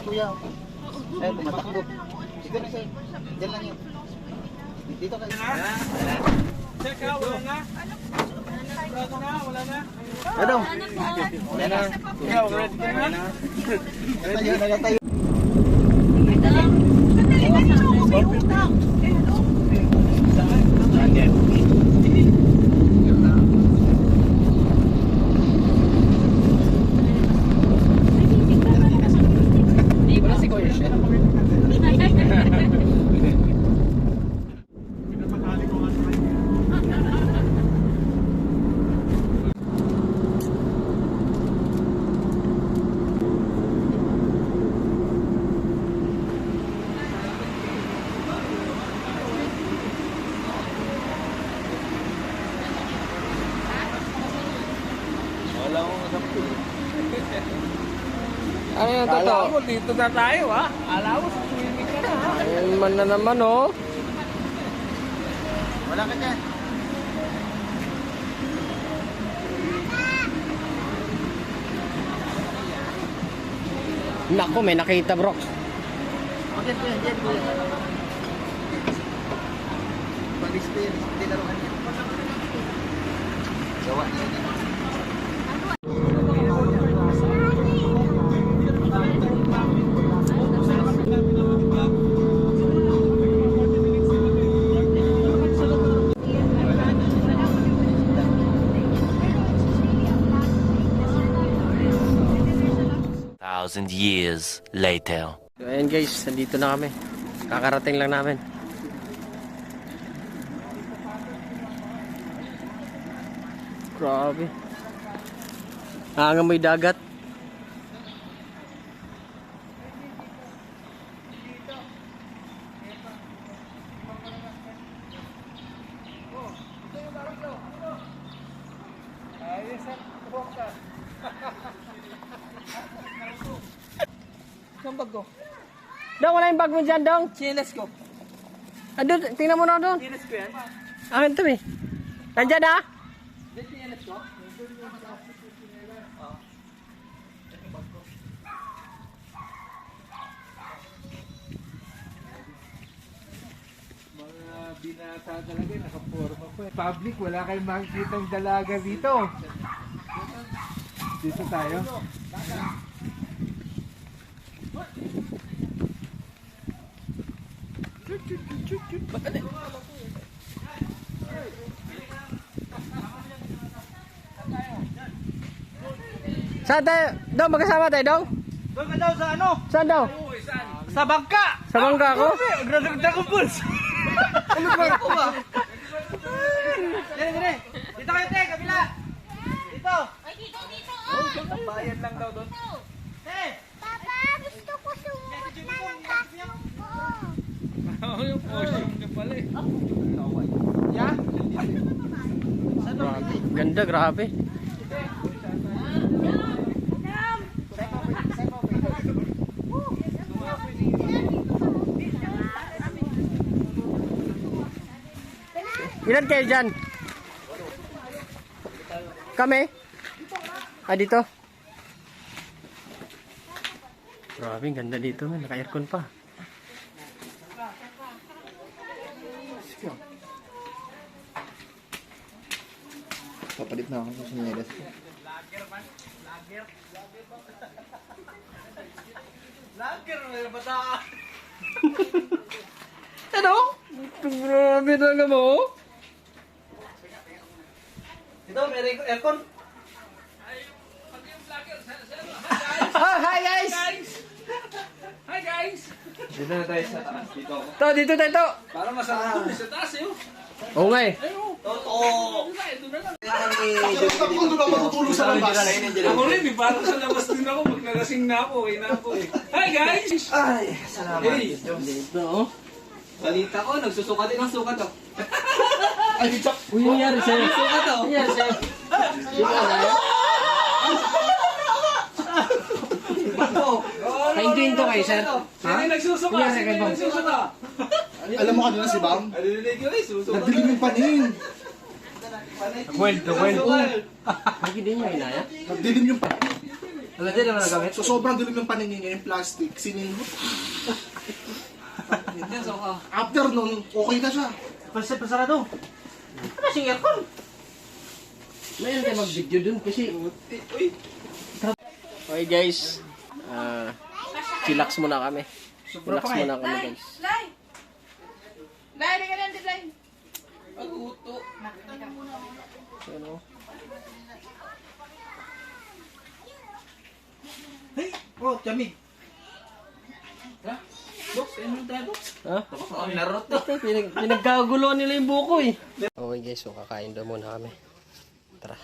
kuya. Eh, tumatakbo. Dito na siya. Diyan lang yun. Dito kayo. Check out, wala na? Wala na? Ano? Wala na. Ikaw, ready ka na? Nagatayo, nagatayo. Ano yung totoo? Alam mo, dito na tayo ha. Alam mo, swimming ka na ha. Ayun man na naman oh. Wala ka dyan. Naku, may nakita bro. Okay, kuya. Diyan, kuya. Pag-experience, hindi laruan niya. Gawa niya yun. 1,000 years later. So, ayan guys, nandito na kami. Kakarating lang namin. Grabe. Nangangamoy dagat. Saan bag ko? Dong, wala yung bag mo dyan, Dong. Chiles ko. Andun, tingnan mo na doon. Chiles ko yan. Akin to eh. Nandyan ah. Diyan chiles ko? Mga binata talaga, nakaporma po. Public, wala kayong makikitang dalaga dito. Dito tayo. Saan tayo? Dong, magkasama tayo, Dong? Doon ka daw sa ano? Saan daw? Sa bangka! Sa bangka ako? Nagdagdag ang puls! Ano ba? Ako ba? Dire, dire! Dito kayo, te! Kabila! Dito! Ay, dito! Bayad lang daw doon. Te! Papa, gusto ko sumukot na ng costume ko. Yung costume niya pala eh. Yeah? Grabe. Ganda, grabe. Ilan kayo dyan? Kami? Ah, dito? Grabe, ganda dito. Naka-aircon pa. Papalit na ako sa sinyelas ko. Lager, may bataan. Ano? Grabe talaga mo. Dito, may aircon. Ah, hi guys! Hi guys! Dito na tayo sa taas. Dito ako. To, dito tayo to. Para masarap doon sa taas eh. Oo nga eh. Totoo! Matutulog sa labas. Ako rin eh, parang sa labas din ako. Pag nalasing na ako, okay na ako eh. Hi guys! Ay, salamat. Hey! Dito, oh. Balita ko, nagsusukat din ang sukat oh. Ay, chak. Uy, nangyari sa'yo. Sukat oh! Nangyari sa'yo. Dito na eh. Kaintuin to kayo, sir. Sino yung nagsusuka? Yan, Sino kay yung Bang. nagsusuka? Alam mo kanina si Bam? Narinig yun eh, susuka. Nagdilim yung panin. Kwento. Lagi din niya inaya. Nagdilim yung panin. Nalagyan naman nagamit. So sobrang dilim ng paningin niya, yung plastic, sinilho. After nun, okay na siya. Pasarado. Ano sing aircon? Mayroon tayo mag-video dun kasi... Okay guys, chillax muna kami. Relax muna kami guys. Lai, di ka lang, Lai. Ano? Hey, oh, chamig. Box, ano tayo box? Ha? Ang narot to. Pinagkagulo nila yung buko eh. Okay guys, so kakain daw muna kami. Tara.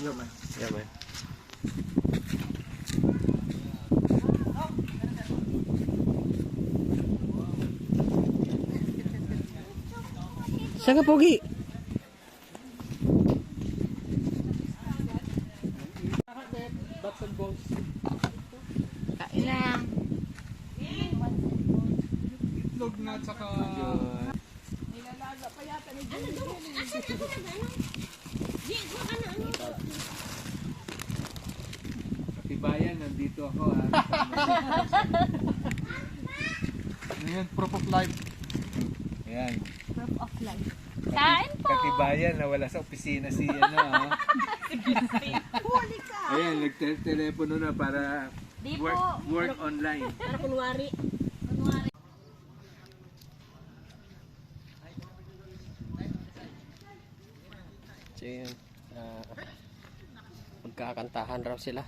Yaman. Yaman. Saan ka, Pogi? Kain lang. Itlog na tsaka... Katibayan, nandito ako ha. Ayan, proof of life. Ayan. Kain po. Katibayan, nawala sa opisina si ano ha. Huli ka. Ayan, nagtelepono na para Di work, po. work online. Para kunwari. So yun, magkakantahan raw sila.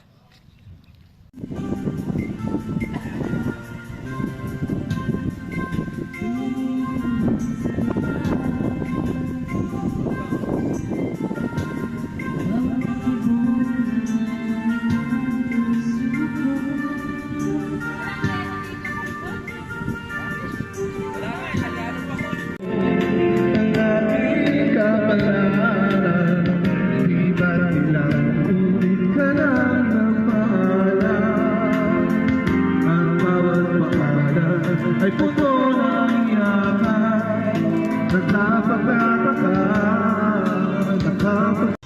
Ay puto ng yaman, nagkapagkataka, nakapag...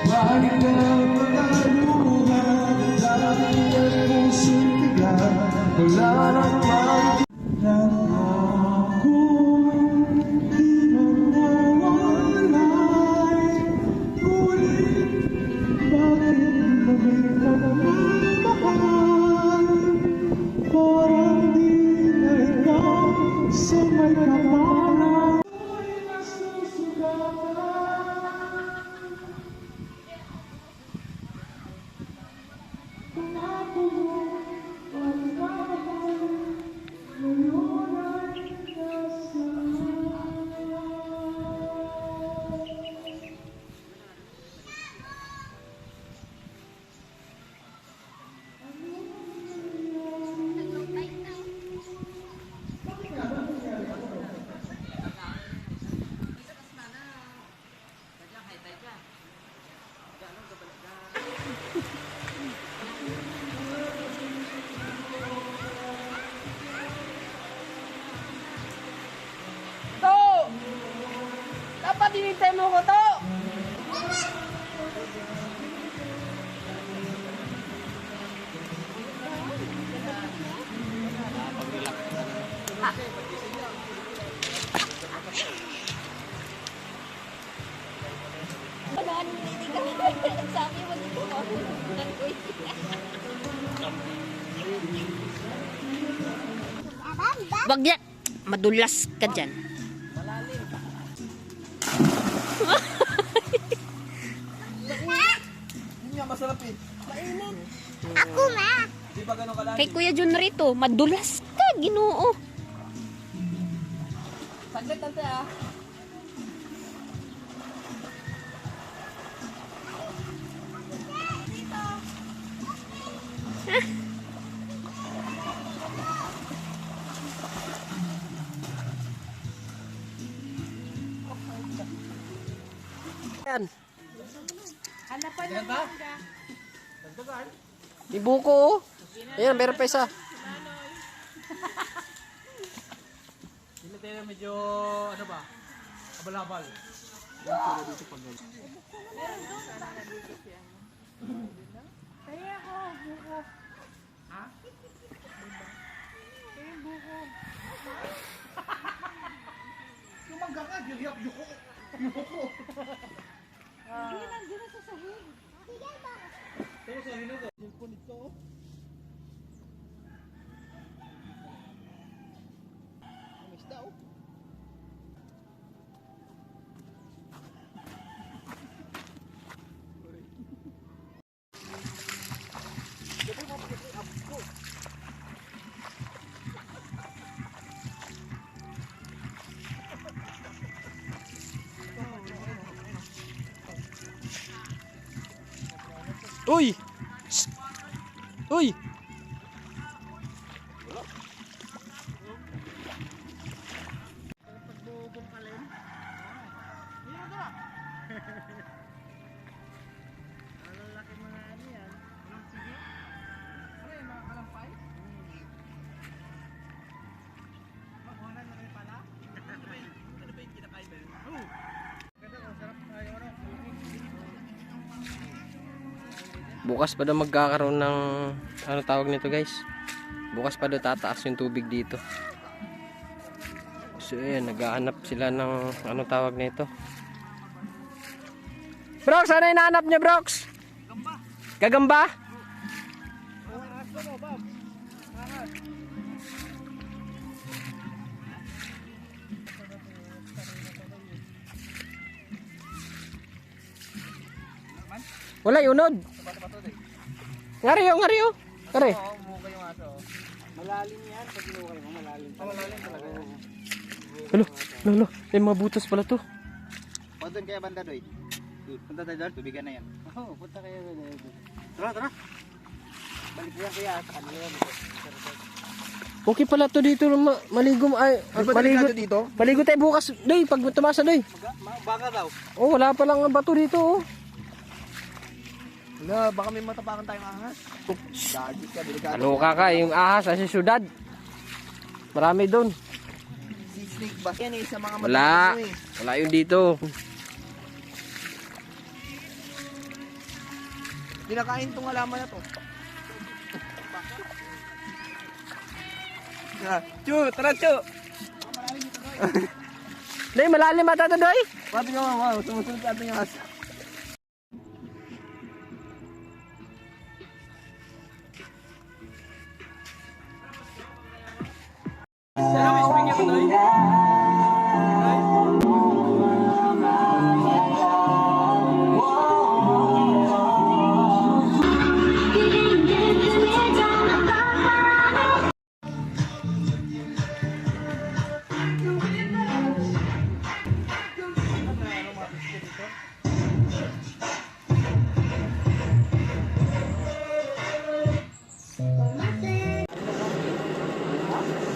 Balik ng mga luha, dami ang pusong tiga, wala nang makikita ako. Dapat hinintay mo ko to. Sabi mo dito ko. Wag yan. Madulas ka dyan. Yun nga, masarap eh. Ako na. Di ba ganun kalaki? Kay Kuya Jun rito, madulas ka, Ginoo. Saglit tante ah. Yan. Yan ba? May buko oh. Ayan, meron pa isa. Hindi tayo medyo, ano ba? Abal-abal. Kaya ako, buko. Lumangga ka, giliyak, yuko. Hindi nandiyan na sa sahig. Sige ba? Ang isda, oh. Uy! Shh! Uy! Bukas pa daw magkakaroon ng ano tawag nito guys. Bukas pa daw tataas yung tubig dito. So ayan, naghahanap sila ng ano tawag nito. Brox, ano hinahanap niya Brox? Gagamba? Wala yunod. Ngariyo, ngariyo. Kare. Malalim yan, pag inukay mo, malalim. Malalim talaga yan. Hello, lolo, may mga butas pala to. O doon kaya banda doy. Punta tayo doon, tubigan na yan. Oo, punta kayo doon. Tara, tara. Balik yan kaya sa kanila yan. Okay pala to dito, maligo ay maligo dito? Maligo tayo bukas, doy, pag tumasa doy. Baka daw. Oh, wala pa lang bato dito, oh. Wala, baka may matapakan tayong ahas. Dagi ka, delikado. Kaloka ka, yung ahas sa syudad. Marami doon. Si snake ba? Yan eh, sa mga Wala. matapang eh. Wala yun dito. Kinakain tong halaman na to. Chu, tara Chu. Doy, malalim ata to, doy. Pati nga mama, sumusunod sa ating ahas.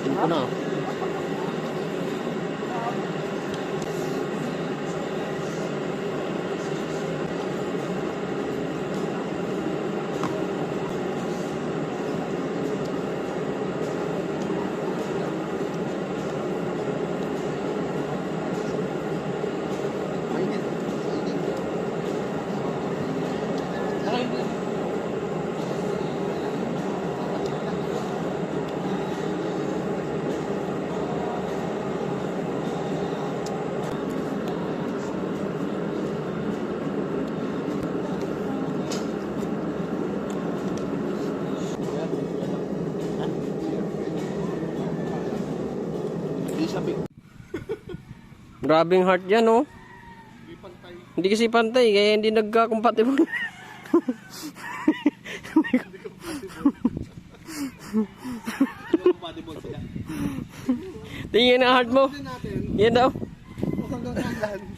Ito na. Grabing heart yan, oh. Hindi kasi pantay, kaya hindi nagka-compatible. Tingin ang heart mo. Yan daw.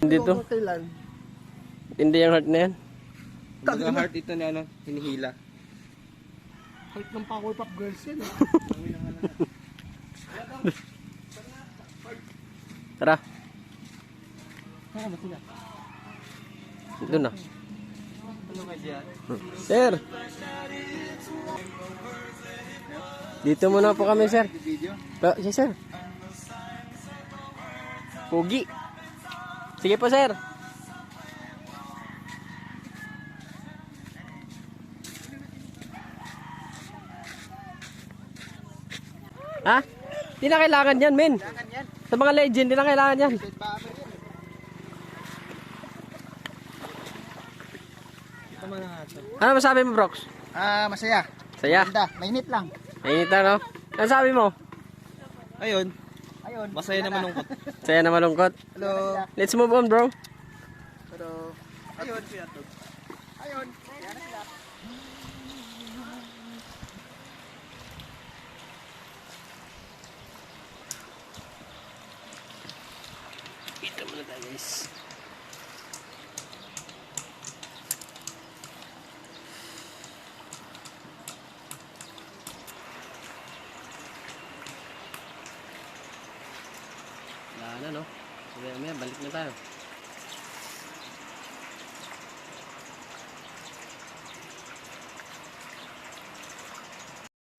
Hindi to. Hindi yung heart na yan. Ang heart ito na ano, hinihila. Heart ng Powerpuff Girls yan. Tara. Ito na. Sir. Dito muna po kami, sir. Video. Yes, sir. Pugi. Sige po, sir. Ha? Di na kailangan yan, men. Kailangan yan. Sa mga legend, di na kailangan yan. Dead bomber yan. Ano masabi mo, Brox? Masaya. Saya. Ganda. Mainit lang. Mainit na, no? Ano sabi mo? Ayun. Masaya na malungkot. Saya na malungkot. Hello. Let's move on, bro. Hello. Ayun. Ayun. Yan na sila. Ito muna tayo, guys. Wala na, no? Maya balik na tayo.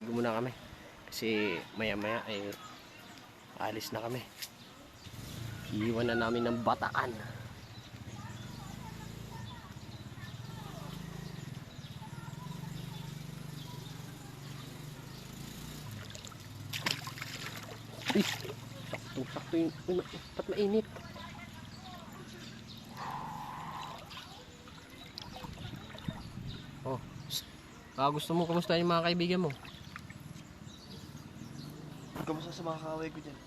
Muna kami. Kasi maya ay alis na kami. Iiwan na namin ng Bataan. Sakto yung... Ba't mainit? Oh. Gusto mo, kumusta yung mga kaibigan mo? Kamusta sa mga kaaway ko dyan?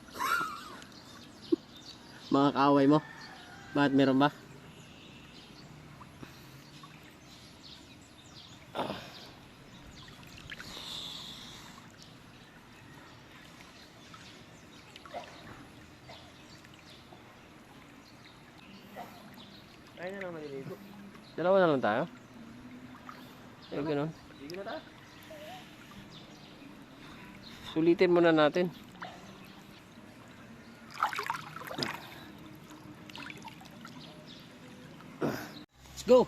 Mga kaaway mo? Bakit meron ba? Ayun na lang maliligo. Dalawa na lang tayo? Ay, ganun. Ligo na tayo. Sulitin muna natin. Let's go!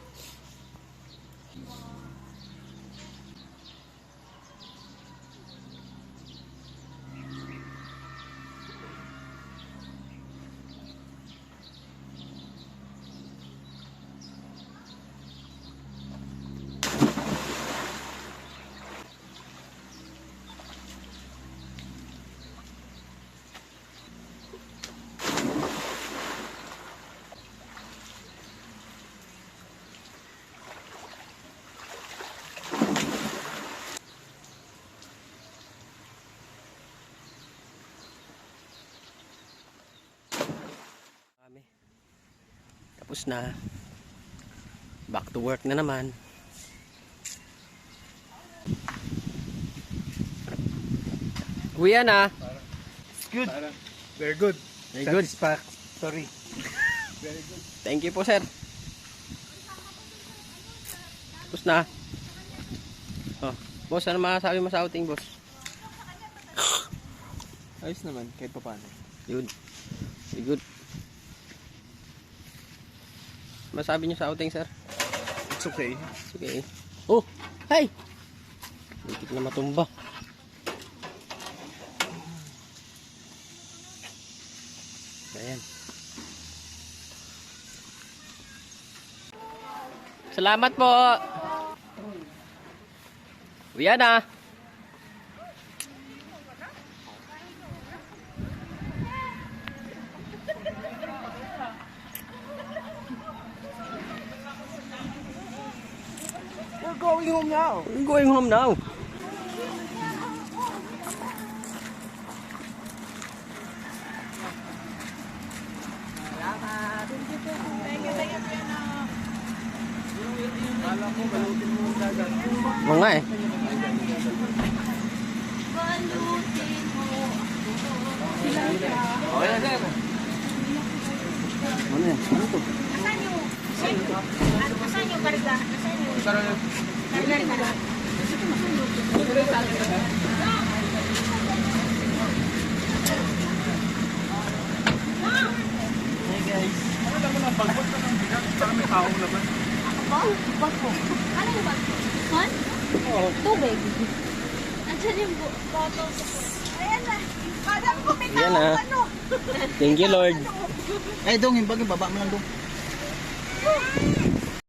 Tapos na. Back to work na naman. Uwi na. Good. Very good. Very good. Sorry. Thank you po, sir. Tapos na. Oh, boss, ano masasabi mo sa outing, boss? Ayos naman, kahit pa paano. Good. Very good. Masabi niyo sa outing, sir? It's okay. Sige. Oh, hey! Dikit na matumba. Ayan. Salamat po. Uyan na. We're going home now. We're going home now. Oo nga eh. Okay na, sir. Ano yan? Ano to? Asan yung karga? Asan yung karga? Ano naman ang bagbot na ng bigat? Parang may tao naman. Bag mo? Ano yung bag mo? Han? Tubig. Andiyan yung bottle ko. Ayan na. Alam ko may Yan tao ah. ano. Thank you, Lord. Ay, dong, yung bag yung baba mo lang dong.